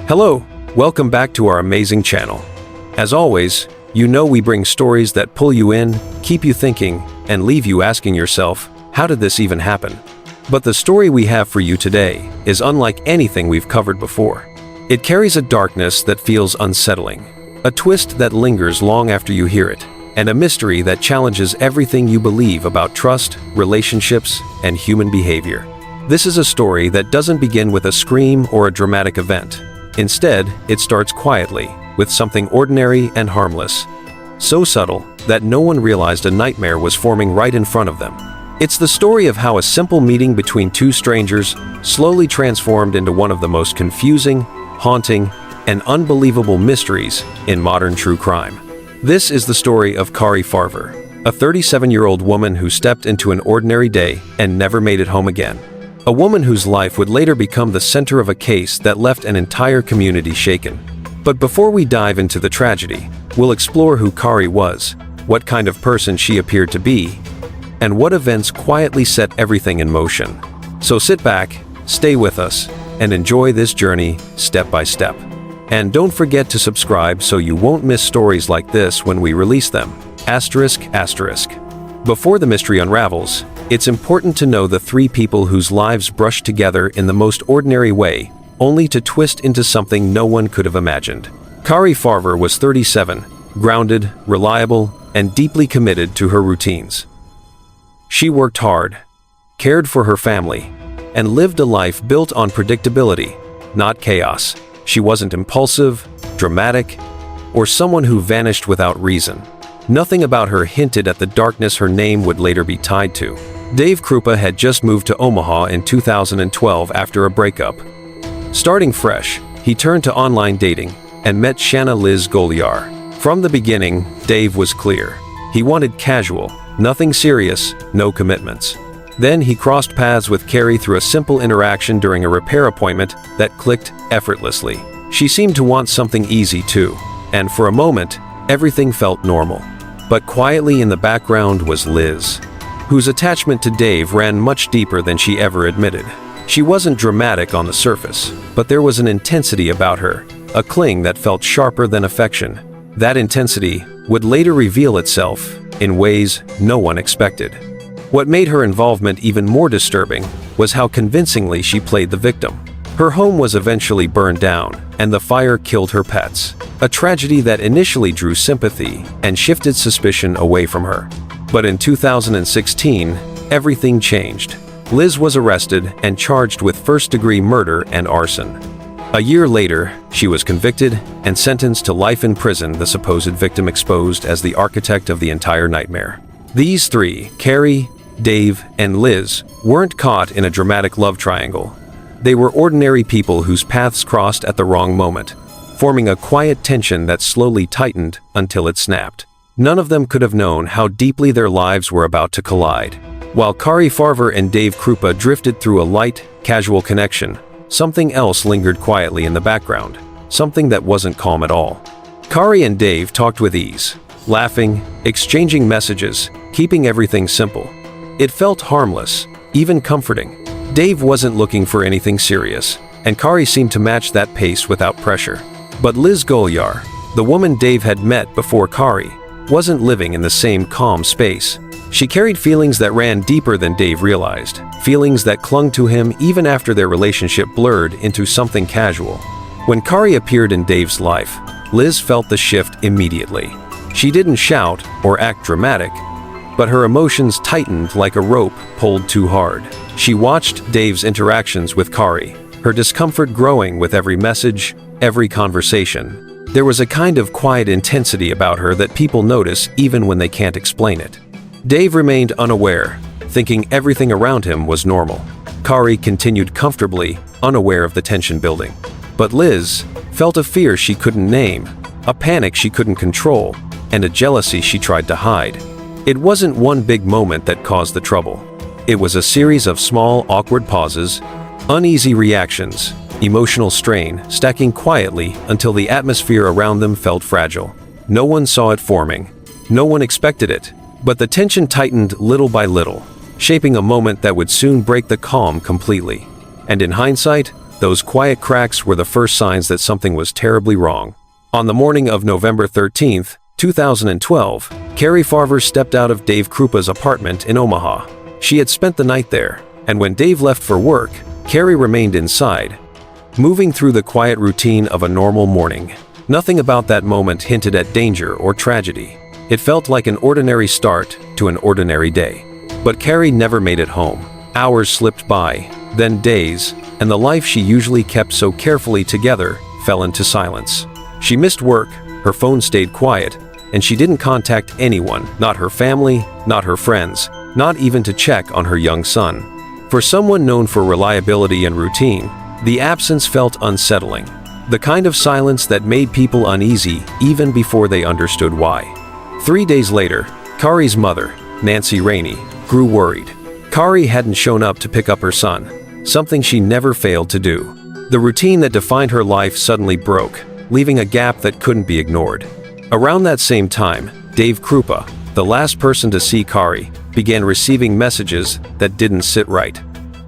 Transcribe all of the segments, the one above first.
Hello, welcome back to our amazing channel. As always, you know we bring stories that pull you in, keep you thinking, and leave you asking yourself, how did this even happen? But the story we have for you today is unlike anything we've covered before. It carries a darkness that feels unsettling, a twist that lingers long after you hear it, and a mystery that challenges everything you believe about trust, relationships, and human behavior. This is a story that doesn't begin with a scream or a dramatic event. Instead, it starts quietly, with something ordinary and harmless. So subtle that no one realized a nightmare was forming right in front of them. It's the story of how a simple meeting between two strangers slowly transformed into one of the most confusing, haunting, and unbelievable mysteries in modern true crime. This is the story of Cari, a 37-year-old woman who stepped into an ordinary day and never made it home again. A woman whose life would later become the center of a case that left an entire community shaken. But before we dive into the tragedy, we'll explore who Cari was, what kind of person she appeared to be, and what events quietly set everything in motion. So sit back, stay with us, and enjoy this journey step by step. And don't forget to subscribe so you won't miss stories like this when we release them. ***. Before the mystery unravels, it's important to know the three people whose lives brushed together in the most ordinary way, only to twist into something no one could have imagined. Cari was 37, grounded, reliable, and deeply committed to her routines. She worked hard, cared for her family, and lived a life built on predictability, not chaos. She wasn't impulsive, dramatic, or someone who vanished without reason. Nothing about her hinted at the darkness her name would later be tied to. Dave had just moved to Omaha in 2012 after a breakup. Starting fresh, he turned to online dating and met Shanna Golyar. From the beginning, Dave was clear. He wanted casual, nothing serious, no commitments. Then he crossed paths with Cari through a simple interaction during a repair appointment that clicked effortlessly. She seemed to want something easy too, and for a moment, everything felt normal. But quietly in the background was Liz, whose attachment to Dave ran much deeper than she ever admitted. She wasn't dramatic on the surface, but there was an intensity about her, a cling that felt sharper than affection. That intensity would later reveal itself in ways no one expected. What made her involvement even more disturbing was how convincingly she played the victim. Her home was eventually burned down, and the fire killed her pets, a tragedy that initially drew sympathy and shifted suspicion away from her. But in 2016, everything changed. Liz was arrested and charged with first-degree murder and arson. A year later, she was convicted and sentenced to life in prison, the supposed victim exposed as the architect of the entire nightmare. These three, Cari, Dave, and Liz, weren't caught in a dramatic love triangle. They were ordinary people whose paths crossed at the wrong moment, forming a quiet tension that slowly tightened until it snapped. None of them could have known how deeply their lives were about to collide. While Cari and Dave drifted through a light, casual connection, something else lingered quietly in the background, something that wasn't calm at all. Cari and Dave talked with ease, laughing, exchanging messages, keeping everything simple. It felt harmless, even comforting. Dave wasn't looking for anything serious, and Cari seemed to match that pace without pressure. But Liz Golyar, the woman Dave had met before Cari, wasn't living in the same calm space. She carried feelings that ran deeper than Dave realized, feelings that clung to him even after their relationship blurred into something casual. When Cari appeared in Dave's life, Liz felt the shift immediately. She didn't shout or act dramatic, but her emotions tightened like a rope pulled too hard. She watched Dave's interactions with Cari, her discomfort growing with every message, every conversation. There was a kind of quiet intensity about her that people notice even when they can't explain it. Dave remained unaware, thinking everything around him was normal. Cari continued comfortably, unaware of the tension building. But Liz felt a fear she couldn't name, a panic she couldn't control, and a jealousy she tried to hide. It wasn't one big moment that caused the trouble. It was a series of small, awkward pauses, uneasy reactions, emotional strain stacking quietly until the atmosphere around them felt fragile. No one saw it forming. No one expected it. But the tension tightened little by little, shaping a moment that would soon break the calm completely. And in hindsight, the Those quiet cracks were the first signs that something was terribly wrong. On the morning of November 13th, 2012, Cari Farver stepped out of Dave Krupa's apartment in Omaha. She had spent the night there, and when Dave left for work, Cari remained inside, moving through the quiet routine of a normal morning. Nothing about that moment hinted at danger or tragedy. It felt like an ordinary start to an ordinary day. But Cari never made it home. Hours slipped by, then days, and the life she usually kept so carefully together fell into silence. She missed work, her phone stayed quiet, and she didn't contact anyone, not her family, not her friends, not even to check on her young son. For someone known for reliability and routine, the absence felt unsettling. The kind of silence that made people uneasy even before they understood why. 3 days later, Cari's mother, Nancy Rainey, grew worried. Cari hadn't shown up to pick up her son, something she never failed to do. The routine that defined her life suddenly broke, leaving a gap that couldn't be ignored. Around that same time, Dave Krupa, the last person to see Cari, began receiving messages that didn't sit right.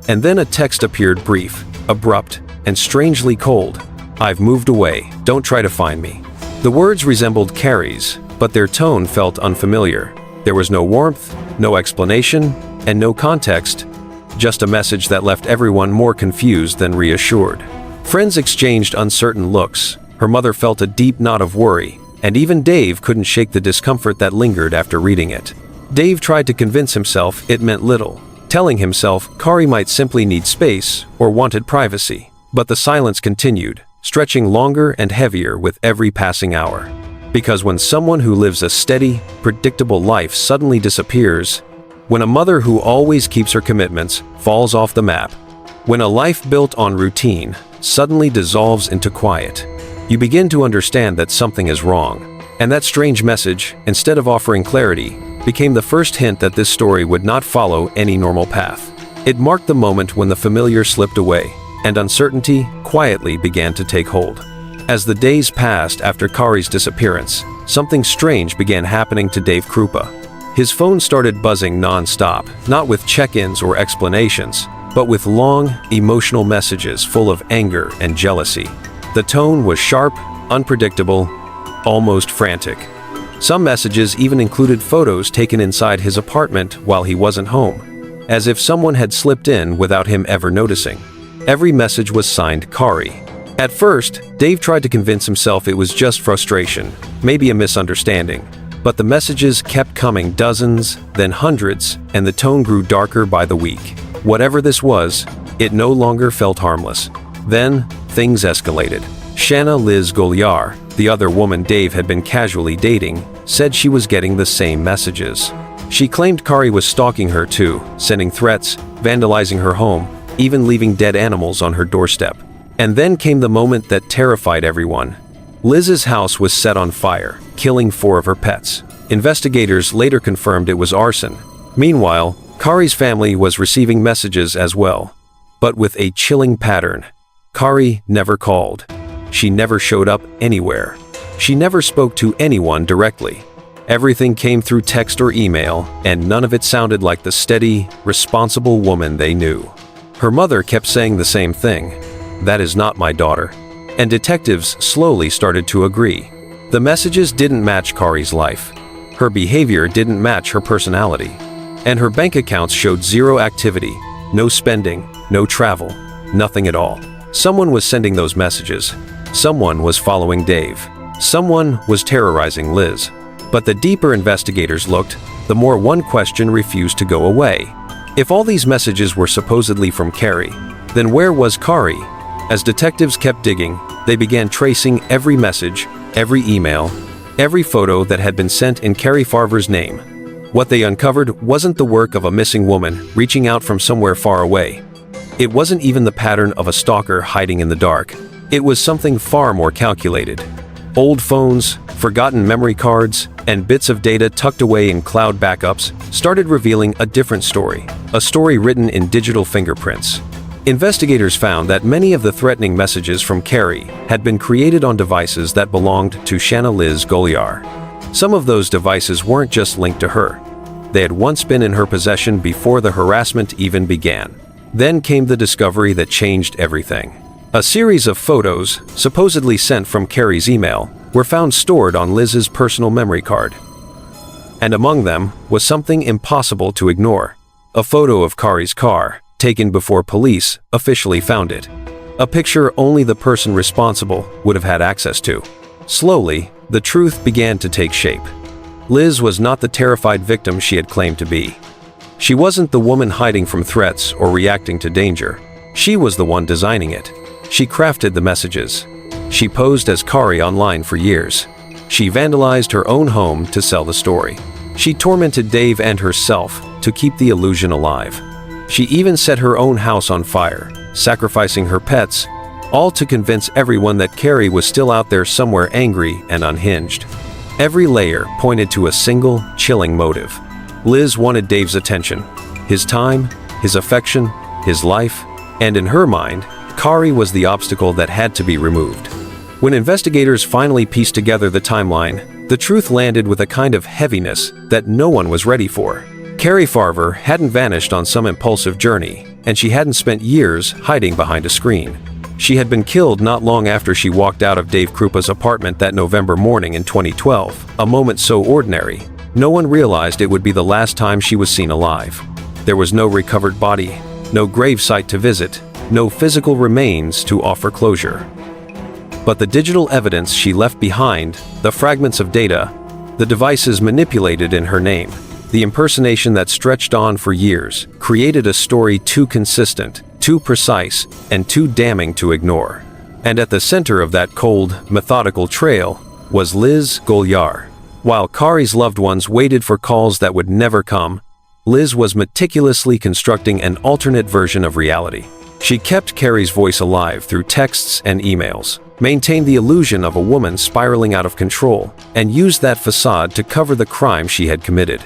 And then a text appeared, brief, abrupt, and strangely cold. "I've moved away, don't try to find me." The words resembled Cari's, but their tone felt unfamiliar. There was no warmth, no explanation, and no context, just a message that left everyone more confused than reassured. Friends exchanged uncertain looks, her mother felt a deep knot of worry, and even Dave couldn't shake the discomfort that lingered after reading it. Dave tried to convince himself it meant little, telling himself Cari might simply need space or wanted privacy. But the silence continued, stretching longer and heavier with every passing hour. Because when someone who lives a steady, predictable life suddenly disappears, when a mother who always keeps her commitments falls off the map, when a life built on routine suddenly dissolves into quiet, you begin to understand that something is wrong. And that strange message, instead of offering clarity, became the first hint that this story would not follow any normal path. It marked the moment when the familiar slipped away, and uncertainty quietly began to take hold. As the days passed after Cari's disappearance, something strange began happening to Dave Krupa. His phone started buzzing non-stop, not with check-ins or explanations, but with long, emotional messages full of anger and jealousy. The tone was sharp, unpredictable, almost frantic. Some messages even included photos taken inside his apartment while he wasn't home, as if someone had slipped in without him ever noticing. Every message was signed Cari. At first, Dave tried to convince himself it was just frustration, maybe a misunderstanding. But the messages kept coming, dozens, then hundreds, and the tone grew darker by the week. Whatever this was, it no longer felt harmless. Then, things escalated. Shanna Liz Golyar, the other woman Dave had been casually dating, said she was getting the same messages. She claimed Cari was stalking her too, sending threats, vandalizing her home, even leaving dead animals on her doorstep. And then came the moment that terrified everyone. Liz's house was set on fire, killing 4 of her pets. Investigators later confirmed it was arson. Meanwhile, Cari's family was receiving messages as well. But with a chilling pattern. Cari never called. She never showed up anywhere. She never spoke to anyone directly. Everything came through text or email, and none of it sounded like the steady, responsible woman they knew. Her mother kept saying the same thing. "That is not my daughter." And detectives slowly started to agree. The messages didn't match Cari's life. Her behavior didn't match her personality. And her bank accounts showed zero activity, no spending, no travel, nothing at all. Someone was sending those messages. Someone was following Dave. Someone was terrorizing Liz. But the deeper investigators looked, the more one question refused to go away. If all these messages were supposedly from Cari, then where was Cari? As detectives kept digging, they began tracing every message, every email, every photo that had been sent in Cari Farver's name. What they uncovered wasn't the work of a missing woman reaching out from somewhere far away. It wasn't even the pattern of a stalker hiding in the dark. It was something far more calculated. Old phones, forgotten memory cards, and bits of data tucked away in cloud backups started revealing a different story, a story written in digital fingerprints. Investigators found that many of the threatening messages from Cari had been created on devices that belonged to Shanna Liz Golyar. Some of those devices weren't just linked to her. They had once been in her possession before the harassment even began. Then came the discovery that changed everything. A series of photos, supposedly sent from Cari's email, were found stored on Liz's personal memory card. And among them was something impossible to ignore: a photo of Cari's car, taken before police officially found it. A picture only the person responsible would have had access to. Slowly, the truth began to take shape. Liz was not the terrified victim she had claimed to be. She wasn't the woman hiding from threats or reacting to danger. She was the one designing it. She crafted the messages. She posed as Cari online for years. She vandalized her own home to sell the story. She tormented Dave and herself to keep the illusion alive. She even set her own house on fire, sacrificing her pets, all to convince everyone that Cari was still out there somewhere angry and unhinged. Every layer pointed to a single, chilling motive. Liz wanted Dave's attention, his time, his affection, his life, and in her mind, Cari was the obstacle that had to be removed. When investigators finally pieced together the timeline, the truth landed with a kind of heaviness that no one was ready for. Cari Farver hadn't vanished on some impulsive journey, and she hadn't spent years hiding behind a screen. She had been killed not long after she walked out of Dave Krupa's apartment that November morning in 2012, a moment so ordinary, no one realized it would be the last time she was seen alive. There was no recovered body, no gravesite to visit, no physical remains to offer closure. But the digital evidence she left behind, the fragments of data, the devices manipulated in her name, the impersonation that stretched on for years, created a story too consistent, too precise, and too damning to ignore. And at the center of that cold, methodical trail was Liz Golyar. While Cari's loved ones waited for calls that would never come, Liz was meticulously constructing an alternate version of reality. She kept Cari's voice alive through texts and emails, maintained the illusion of a woman spiraling out of control, and used that facade to cover the crime she had committed.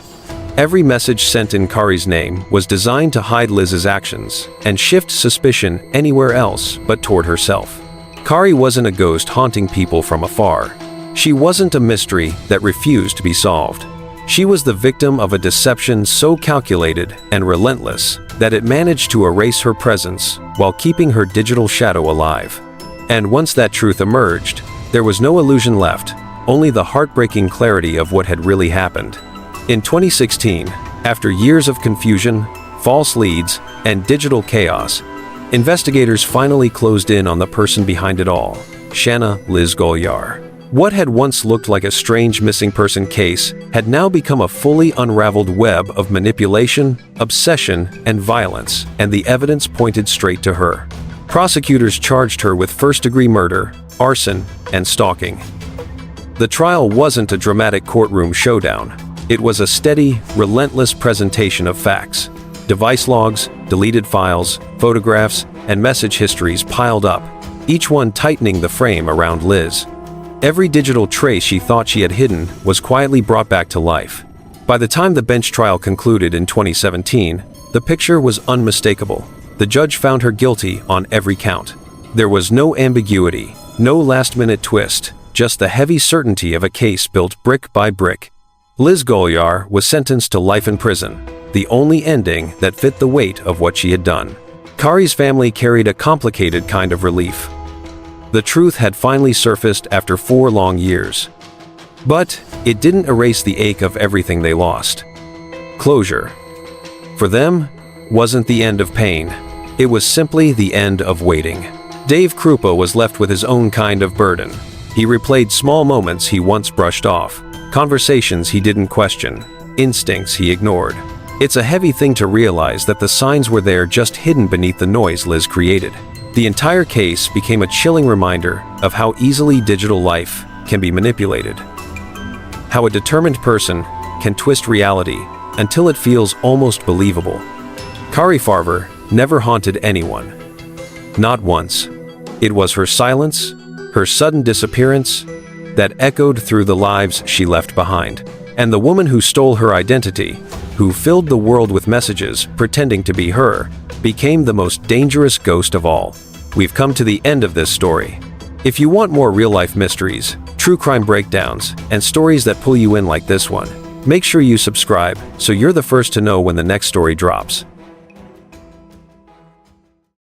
Every message sent in Cari's name was designed to hide Liz's actions and shift suspicion anywhere else but toward herself. Cari wasn't a ghost haunting people from afar. She wasn't a mystery that refused to be solved. She was the victim of a deception so calculated and relentless that it managed to erase her presence while keeping her digital shadow alive. And once that truth emerged, there was no illusion left, only the heartbreaking clarity of what had really happened. In 2016, after years of confusion, false leads, and digital chaos, investigators finally closed in on the person behind it all: Shanna Liz Golyar. What had once looked like a strange missing person case had now become a fully unraveled web of manipulation, obsession, and violence, and the evidence pointed straight to her. Prosecutors charged her with first-degree murder, arson, and stalking. The trial wasn't a dramatic courtroom showdown. It was a steady, relentless presentation of facts. Device logs, deleted files, photographs, and message histories piled up, each one tightening the frame around Liz. Every digital trace she thought she had hidden was quietly brought back to life. By the time the bench trial concluded in 2017, the picture was unmistakable. The judge found her guilty on every count. There was no ambiguity, no last-minute twist, just the heavy certainty of a case built brick by brick. Liz Golyar was sentenced to life in prison, the only ending that fit the weight of what she had done. Cari's family carried a complicated kind of relief. The truth had finally surfaced after 4 long years. But it didn't erase the ache of everything they lost. Closure, for them, wasn't the end of pain. It was simply the end of waiting. Dave Krupa was left with his own kind of burden. He replayed small moments he once brushed off, conversations he didn't question, instincts he ignored. It's a heavy thing to realize that the signs were there, just hidden beneath the noise Liz created. The entire case became a chilling reminder of how easily digital life can be manipulated. How a determined person can twist reality until it feels almost believable. Cari Farver never haunted anyone. Not once. It was her silence, her sudden disappearance, that echoed through the lives she left behind. And the woman who stole her identity, who filled the world with messages pretending to be her, became the most dangerous ghost of all. We've come to the end of this story. If you want more real-life mysteries, true crime breakdowns, and stories that pull you in like this one, make sure you subscribe so you're the first to know when the next story drops.